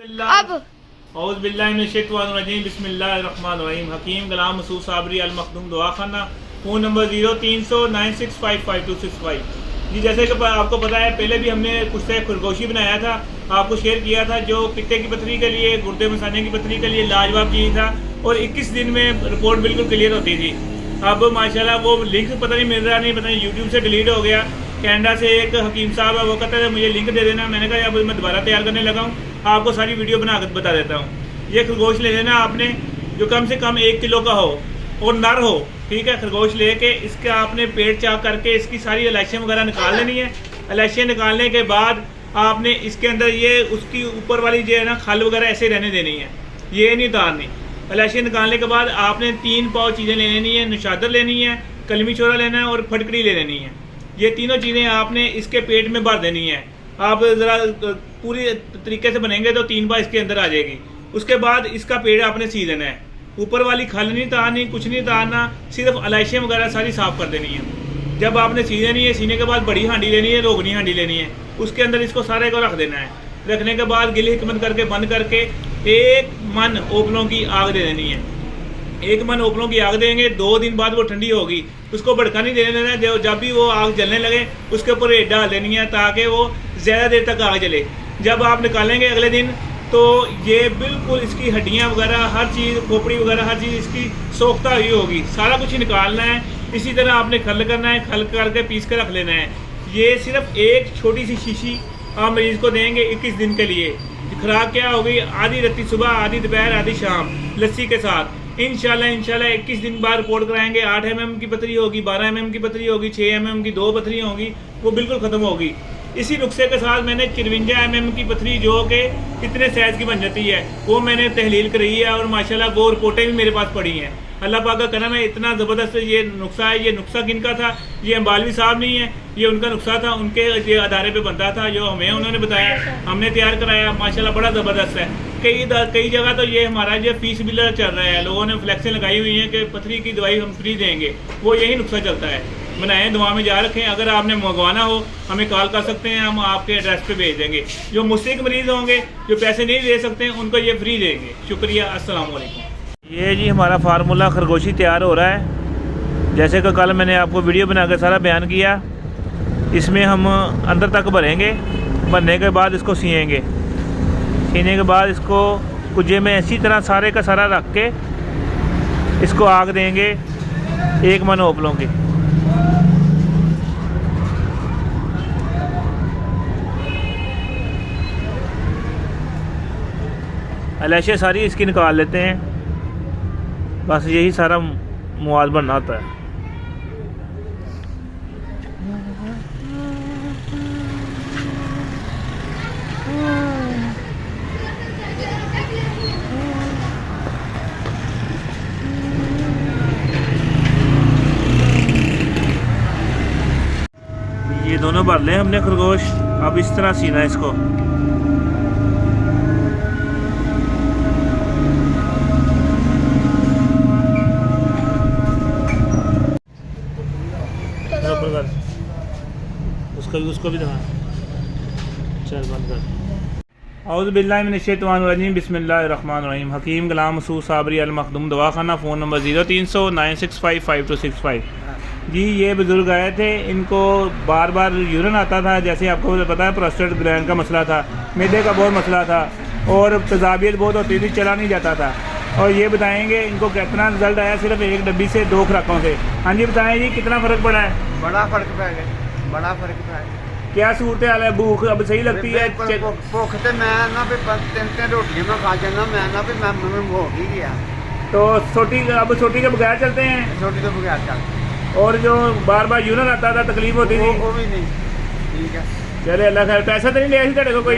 अब बिस्मिल्लाहिर्रहमानिर्रहीम। हकीम गुलाम मसूद साबरी अल मखदूम दवाखाना, फ़ोन नंबर 0300965525। जी जैसे कि आपको पता है, पहले भी हमने कुछ से खरगोशी बनाया था, आपको शेयर किया था, जो पित्ते की पथरी के लिए, गुर्दे मसाने की पथरी के लिए लाजवाब चीज़ था और 21 दिन में रिपोर्ट बिल्कुल क्लियर होती थी। अब माशाल्लाह वो लिंक पता नहीं मिल रहा, नहीं पता नहीं यूट्यूब से डिलीट हो गया। कनाडा से एक हकीम साहब है, वो कहते हैं मुझे लिंक दे देना। मैंने कहा अब मैं दोबारा तैयार करने लगा हूँ, आपको सारी वीडियो बना कर बता देता हूँ। ये खरगोश ले लेना आपने, जो कम से कम 1 किलो का हो और नर हो, ठीक है। खरगोश लेके इसका आपने पेट चाक करके इसकी सारी इलाइशियाँ वगैरह निकाल लेनी है। इलाइशियाँ निकालने के बाद आपने इसके अंदर ये उसकी ऊपर वाली जो है ना खल वगैरह ऐसे रहने देनी है, ये नहीं उतारनी। इलाइशियाँ निकालने के बाद आपने 3 पाव चीज़ें ले लेनी है, नुशादर लेनी है, कलमी छोरा लेना है और फटकड़ी ले लेनी है। ये तीनों चीज़ें आपने इसके पेट में भर देनी है। आप ज़रा पूरी तरीके से बनेंगे तो 3 बार इसके अंदर आ जाएगी। उसके बाद इसका पेट आपने सी देना है, ऊपर वाली खल नहीं उतारनी, कुछ नहीं उतारना, सिर्फ इलाइशियाँ वगैरह सारी साफ़ कर देनी है। जब आपने सी देनी है, सीने के बाद बड़ी हांडी लेनी है, रोगनी हांडी लेनी है, उसके अंदर इसको सारे को रख देना है। रखने के बाद गिली हिकमत करके बंद करके 1 मन ओपलों की आग दे देनी है। 1 मन ओपलों की आग देंगे, 2 दिन बाद वो ठंडी होगी, उसको भड़का नहीं देने देना है। जब भी वो आग जलने लगे उसके ऊपर रेत डाल देनी है ताकि वो ज़्यादा देर तक आग जले। जब आप निकालेंगे अगले दिन तो ये बिल्कुल इसकी हड्डियाँ वगैरह हर चीज़, खोपड़ी वगैरह हर चीज़ इसकी सोखता हुई होगी। सारा कुछ ही निकालना है। इसी तरह आपने खल करना है, खल करके पीस कर रख लेना है। ये सिर्फ एक छोटी सी शीशी आप मरीज़ को देंगे 21 दिन के लिए। खुराक क्या होगी, आधी रत्ती सुबह, आधी दोपहर, आधी शाम, लस्सी के साथ। इंशाल्लाह 21 दिन बाद रिपोर्ट कराएंगे। 8 mm की पथरी होगी, 12 mm की पथरी होगी, 6 mm की 2 पथरियाँ होगी, वो बिल्कुल ख़त्म होगी। इसी नुस्खे के साथ मैंने 53 mm की पथरी जो कि कितने साइज़ की बन जाती है, वो मैंने तहलील करी है और माशाल्लाह वो रिपोर्टें भी मेरे पास पड़ी हैं। अल्लाह पाक का करम है, इतना ज़बरदस्त ये नुस्खा है। ये नुस्खा किनका था? ये अम्बालवी साहब नहीं है, ये उनका नुस्खा था, उनके अदारे पे बनता था, जो हमें उन्होंने बताया, हमने तैयार कराया। माशाल्लाह बड़ा ज़बरदस्त है। कई जगह तो ये हमारा जो फीस बिलर चल रहा है, लोगों ने फ्लैक्सें लगाई हुई हैं कि पथरी की दवाई हम फ्री देंगे, वो यही नुस्खा चलता है। बनाएं, दुआ में जा रखें। अगर आपने मंगवाना हो हमें कॉल कर सकते हैं, हम आपके एड्रेस पे भेज देंगे। जो मुस्तहिक मरीज़ होंगे, जो पैसे नहीं दे सकते, उनको ये फ्री देंगे। शुक्रिया, अस्सलाम वालेकुम। ये जी हमारा फार्मूला खरगोशी तैयार हो रहा है। जैसे कि कल मैंने आपको वीडियो बना कर सारा बयान किया, इसमें हम अंदर तक भरेंगे। भरने के बाद इसको सिएंगे। सीने के बाद इसको कुजे में इसी तरह सारे का सारा रख के इसको आग देंगे 1 मन ओपलों की। इलाइशियाँ सारी इसकी निकाल लेते हैं, बस यही सारा मुआल बनना होता है। ये दोनों भर लें हमने खरगोश। अब इस तरह सीना है इसको। उसको भी दबा, चल बंद कर। औज़ु बिल्लाहि मिनश्शैतानिर्रजीम, बिस्मिल्लाहिर्रहमानिर्रहीम। हकीम गुलाम मसूद साबरी अल मखदूम दवाखाना, फ़ोन नंबर 0300965525। जी ये बुज़ुर्ग आए थे, इनको बार बार यूरिन आता था, जैसे आपको पता है प्रोस्टेट ग्लैंड का मसला था, मैदे का बहुत मसला था और तेज़ाबियत बहुत होती थी, चला नहीं जाता था। और ये बताएंगे इनको कितना रिजल्ट आया सिर्फ 1 डब्बी से 2 खुराकों से। हाँ जी बताएं जी, कितना फ़र्क पड़ा है? बड़ा फ़र्क पड़ गया, बड़ा फ़र्क पड़ा है। क्या सूरत हाल है? भूख अब सही लगती है? भूख तो मैं ना भी 3 रोटियां मैं खा जाना, मैं ना भी मैं हो ही गया। तो छोटी अब छोटी के बगैर चलते हैं? छोटी तो बगैर चलते। और जो बार बार यूरिन आता था, तकलीफ होती थी? वो भी नहीं। ठीक है, चले अल्लाह खैर। पैसा तो नहीं लिया तेरे को कोई?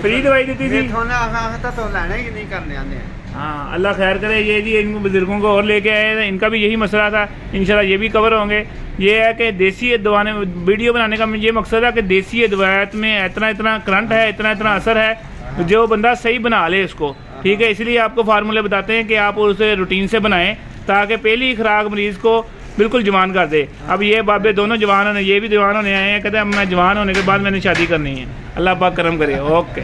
फ्री दवाई दी थी? तो लेना ही नहीं करने आने। हाँ अल्लाह खैर करे। ये जी इन बुजुर्गों को और लेके आए थे, इनका भी यही मसला था। इंशाल्लाह ये भी कवर होंगे। ये है कि देसी दवा ने वीडियो बनाने का ये मकसद है कि देसी दवात में इतना इतना करंट है, इतना इतना असर है, जो बंदा सही बना ले उसको। ठीक है, इसलिए आपको फार्मूले बताते हैं कि आप उसे रूटीन से बनाएं ताकि पहली खुराक मरीज़ को बिल्कुल जवान कर दे। अब ये बाबे दोनों जवान होने, ये भी जवान होने आए हैं, कहते हैं अब मैं जवान होने के बाद मैंने शादी करनी है। अल्लाह पाक करम करे। ओके।